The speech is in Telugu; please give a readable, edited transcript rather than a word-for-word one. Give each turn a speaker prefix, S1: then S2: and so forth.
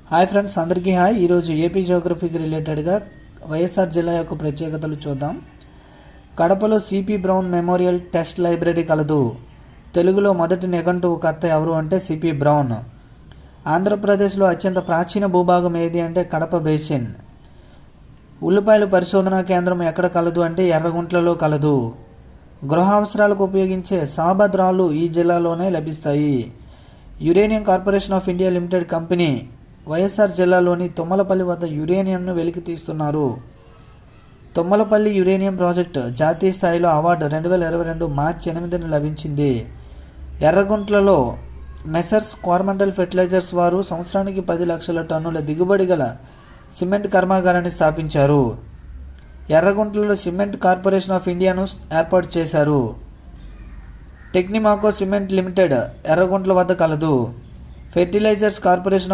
S1: హాయ్ ఫ్రెండ్స్, అందరికీ హాయ్. ఈరోజు ఏపీ జియోగ్రఫీకి రిలేటెడ్గా వైఎస్ఆర్ జిల్లా యొక్క ప్రత్యేకతలు చూద్దాం. కడపలో CP brown memorial test library కలదు. తెలుగులో మొదటి నిఘంటువు కర్త ఎవరు అంటే సిపి బ్రౌన్. ఆంధ్రప్రదేశ్లో అత్యంత ప్రాచీన భూభాగం ఏది అంటే కడప బేసిన్. ఉల్లిపాయల పరిశోధనా కేంద్రం ఎక్కడ కలదు అంటే ఎర్రగుంట్లలో కలదు. గృహ అవసరాలకు ఉపయోగించే సాబద్ రాళ్ళు ఈ జిల్లాలోనే లభిస్తాయి. Uranium corporation of India limited company YSR జిల్లాలోని తుమ్మలపల్లి వద్ద యురేనియంను వెలికి తీస్తున్నారు. తుమ్మలపల్లి యురేనియం ప్రాజెక్టు జాతీయ స్థాయిలో అవార్డు 2022 మార్చి 8న లభించింది. ఎర్రగుంట్లలో మెసర్స్ కోరమండల్ ఫెర్టిలైజర్స్ వారు సంవత్సరానికి 10 లక్షల టన్నుల దిగుబడి గల సిమెంట్ కర్మాగారాన్ని స్థాపించారు. ఎర్రగుంట్లలో సిమెంట్ కార్పొరేషన్ ఆఫ్ ఇండియాను ఏర్పాటు చేశారు. టెక్నిమాకో సిమెంట్ లిమిటెడ్ ఎర్రగుంట్ల వద్ద కలదు. Fertilisers corporation of